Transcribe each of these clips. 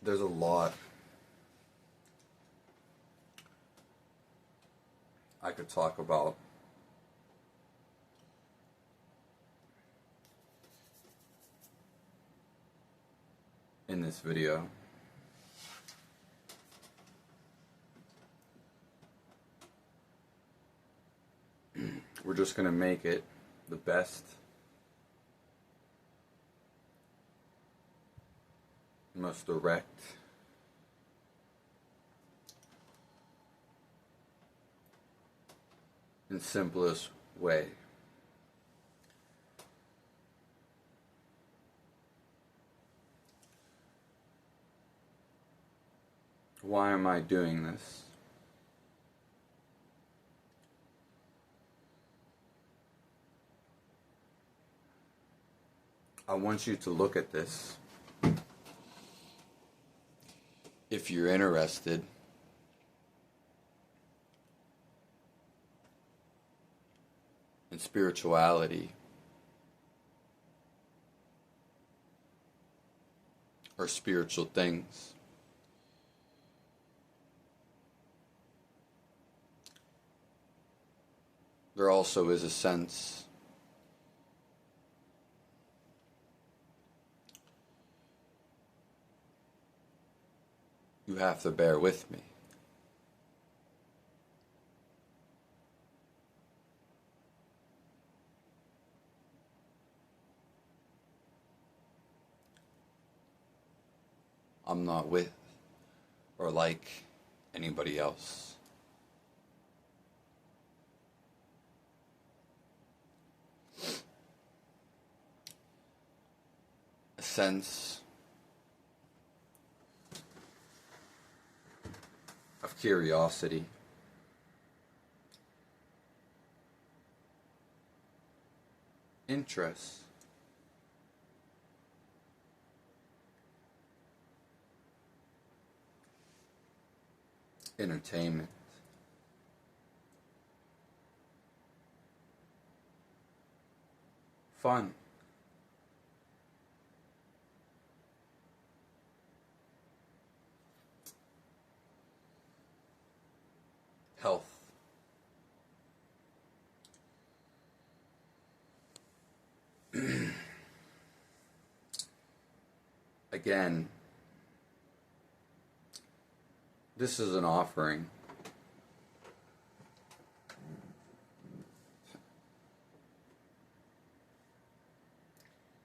There's a lot I could talk about. In this video. We're just going to make it the best, most direct, and simplest way. Why am I doing this? I want you to look at this. If you're interested, in spirituality or spiritual things. There also is a sense you have to bear with me. I'm not with or like anybody else. A sense of curiosity. Interest. Entertainment. Fun. Health. Again, this is an offering.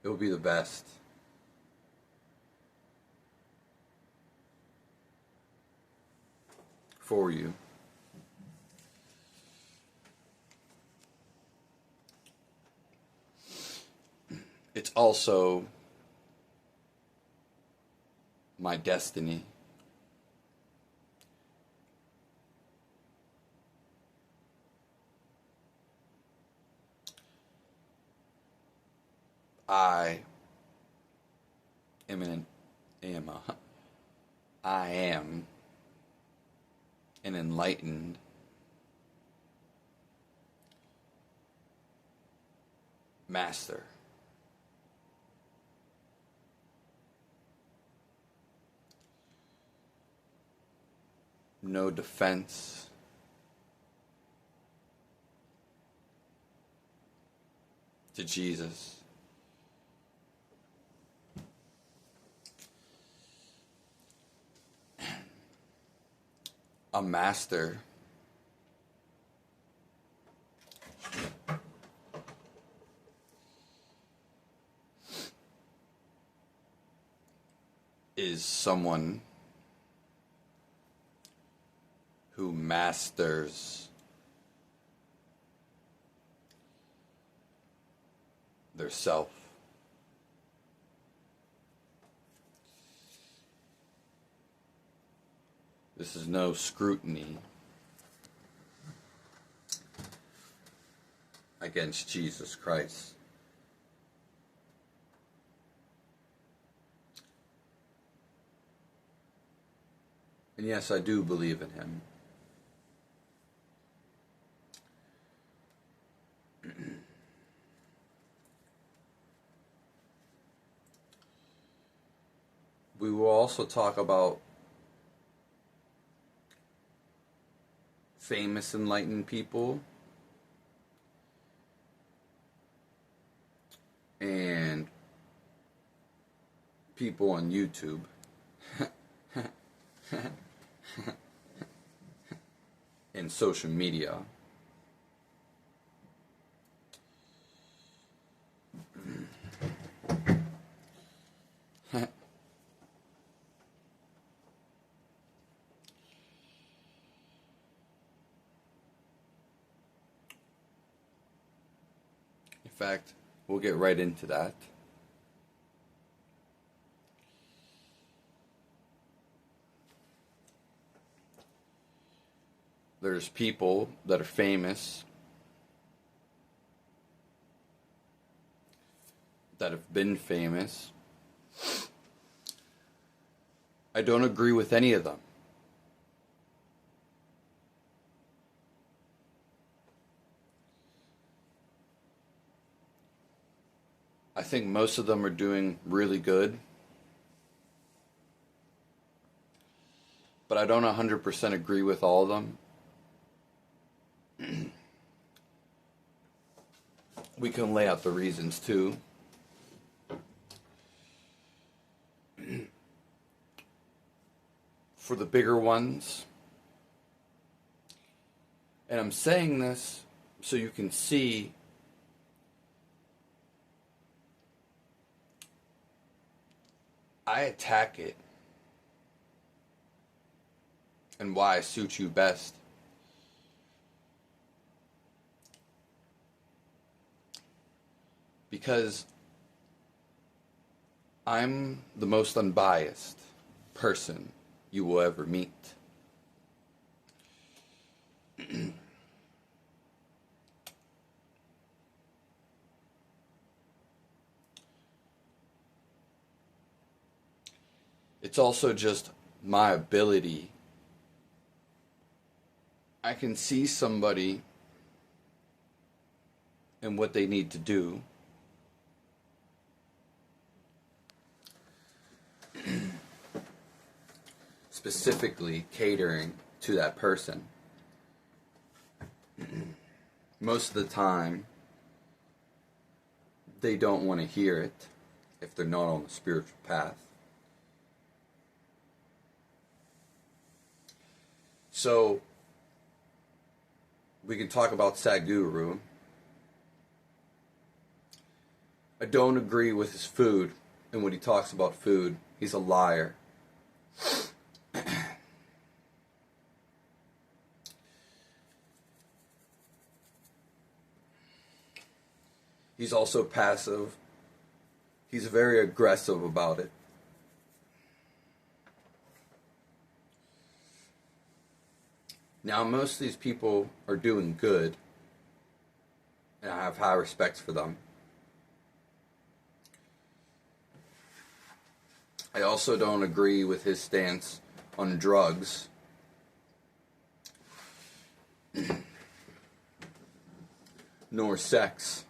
It will be the best. For you. It's also my destiny. I am an enlightened master. No defense. To Jesus. A master is someone who masters their self. This is no scrutiny against Jesus Christ. And yes, I do believe in him. we will also talk about famous enlightened people and people on YouTube. And social media. In fact, we'll get right into that. There's people that are famous that have been famous. I don't agree with any of them. I think most of them are doing really good. But I don't 100% agree with all of them. We can lay out the reasons too. For the bigger ones, and I'm saying this so you can see I attack it and why I suit you best. Because I'm the most unbiased person you will ever meet. It's also just my ability. I can see somebody and what they need to do. Specifically catering to that person. Most of the time, they don't want to hear it if they're not on the spiritual path. So, we can talk about Sadhguru. I don't agree with his food and when he talks about food. He's a liar. He's also passive. He's very aggressive about it. Now, most of these people are doing good, and I have high respect for them. I also don't agree with his stance on drugs. Nor sex.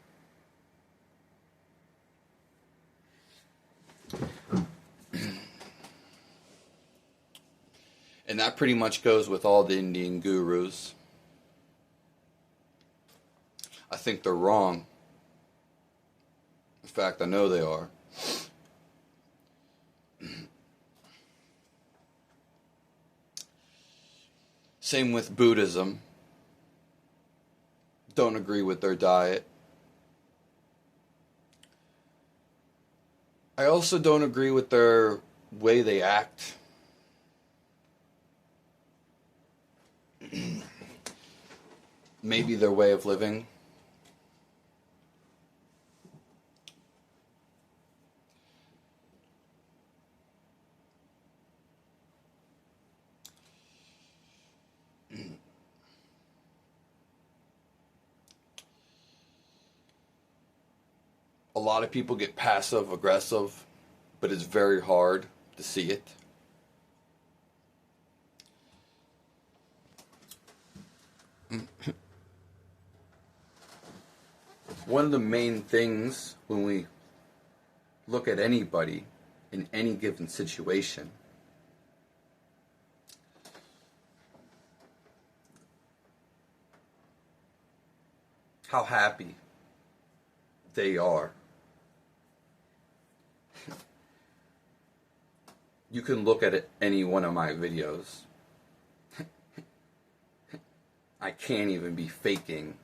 And that pretty much goes with all the Indian gurus. I think they're wrong. In fact, I know they are. Same with Buddhism. Don't agree with their diet. I also don't agree with their way they act. Maybe their way of living. A lot of people get passive aggressive, but it's very hard to see it. One of the main things when we look at anybody in any given situation. How happy they are. You can look at any one of my videos. I can't even be faking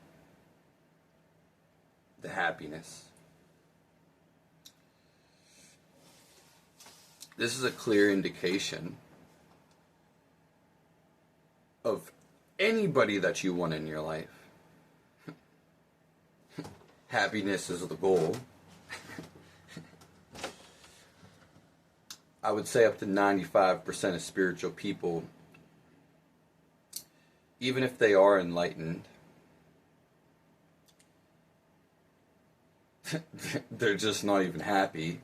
the happiness. This is a clear indication of anybody that you want in your life. Happiness is the goal. I would say up to 95% of spiritual people, even if they are enlightened, they're just not even happy.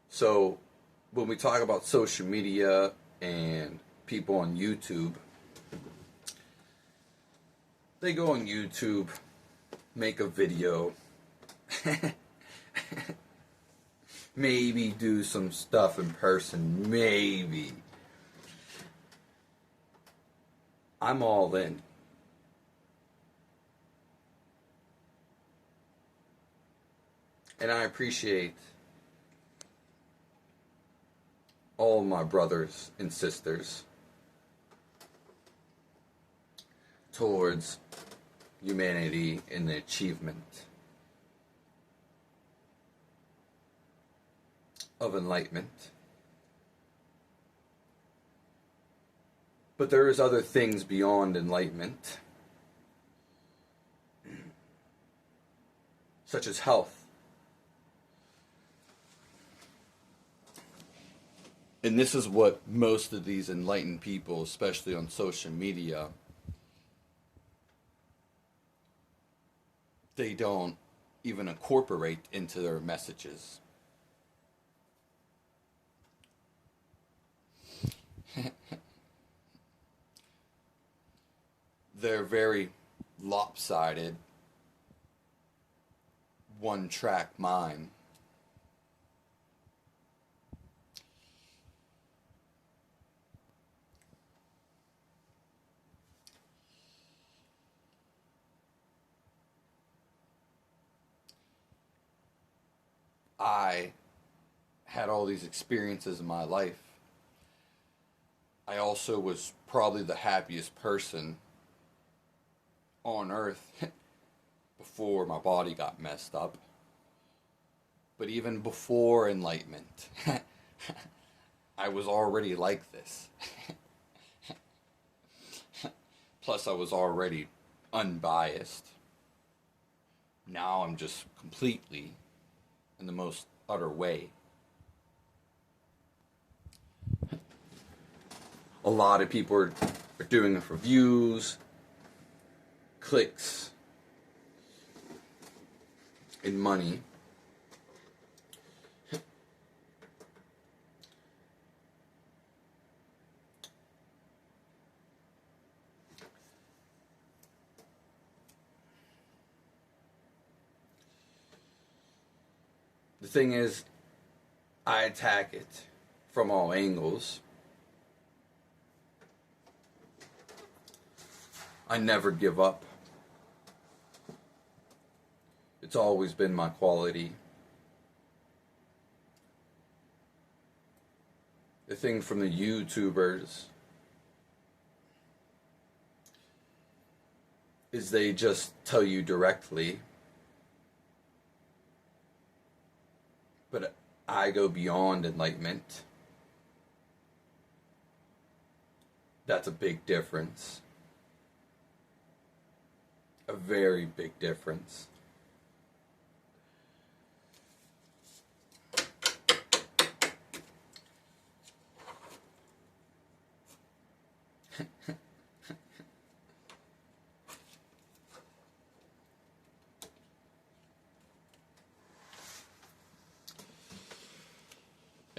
So, when we talk about social media and people on YouTube, they go on YouTube, make a video, maybe do some stuff in person, maybe. I'm all in. And I appreciate all my brothers and sisters towards humanity and the achievement of enlightenment. But there is other things beyond enlightenment, such as health. And this is what most of these enlightened people, especially on social media, they don't even incorporate into their messages. They're very lopsided, one-track mind. I had all these experiences in my life. I also was probably the happiest person on earth before my body got messed up. But even before enlightenment, I was already like this. Plus, I was already unbiased. Now I'm just completely in the most utter way. A lot of people are doing it for views, clicks, and money. The thing is, I attack it from all angles. I never give up. It's always been my quality. The thing from the YouTubers is they just tell you directly. But I go beyond enlightenment. That's a big difference. A very big difference.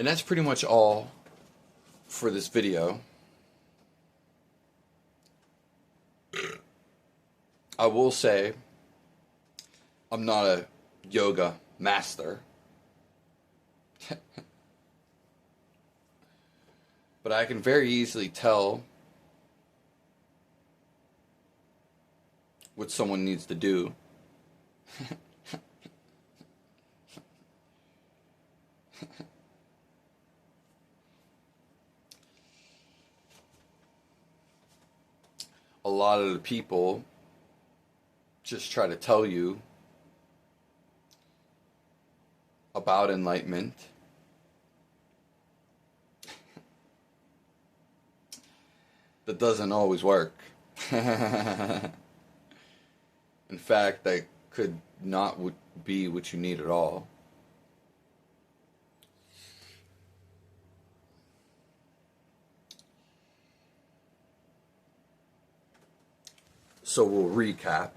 And that's pretty much all for this video. I will say I'm not a yoga master. But I can very easily tell what someone needs to do. A lot of the people just try to tell you about enlightenment. That doesn't always work. In fact, that could not be what you need at all. So we'll recap.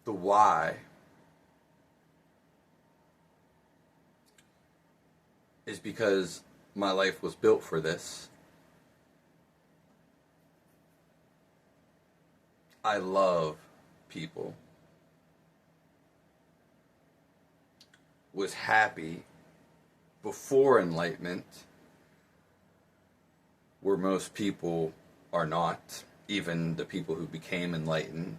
The why is because my life was built for this. I love people. Was happy before enlightenment, where most people are not, even the people who became enlightened.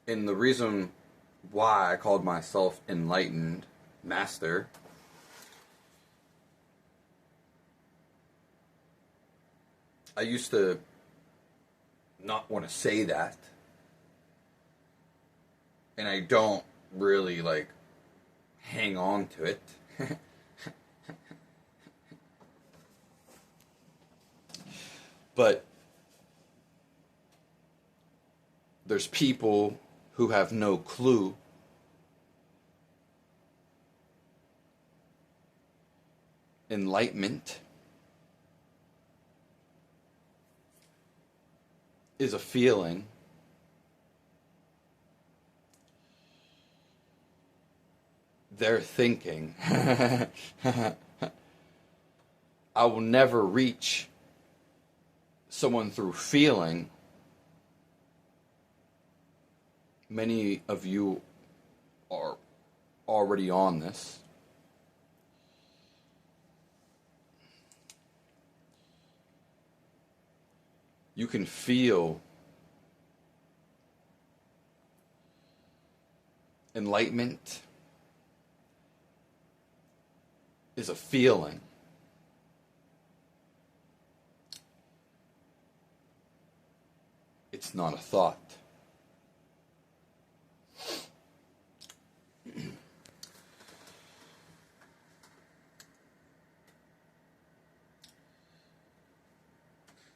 And the reason why I called myself Enlightened Master I used to not want to say that. And I don't really, hang on to it. But there's people who have no clue enlightenment is a feeling. They're thinking. I will never reach someone through feeling. Many of you are already on this. You can feel enlightenment is a feeling. It's not a thought.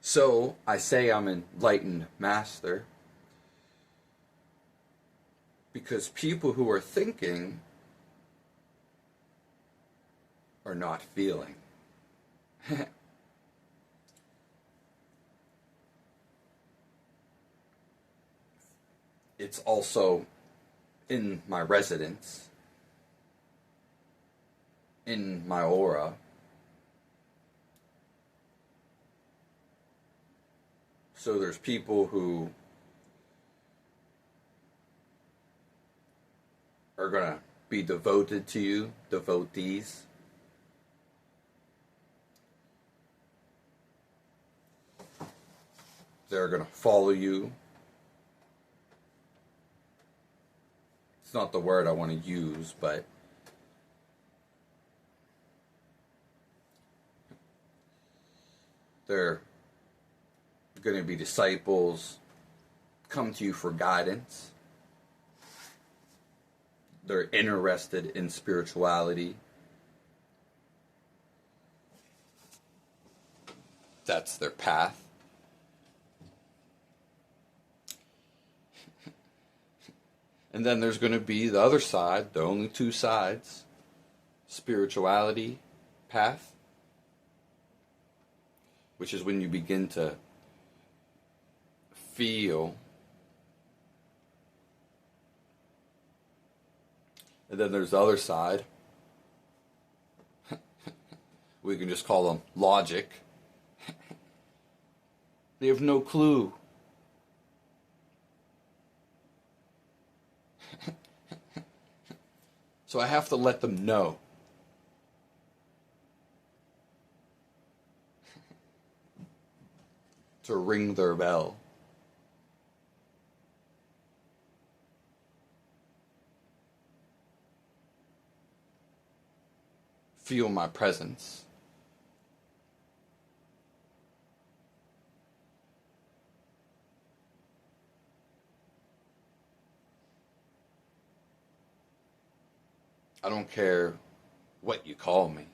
So, I say I'm an enlightened master because people who are thinking are not feeling. It's also in my residence, in my aura. So there's people who are going to be devoted to you, devotees. They're going to follow you. It's not the word I want to use, but they're going to be disciples, come to you for guidance. They're interested in spirituality. That's their path. And then there's going to be the other side, the only two sides, spirituality path, which is when you begin to feel. And then there's the other side. We can just call them logic. They have no clue. So I have to let them know. To ring their bell. Feel my presence. I don't care what you call me.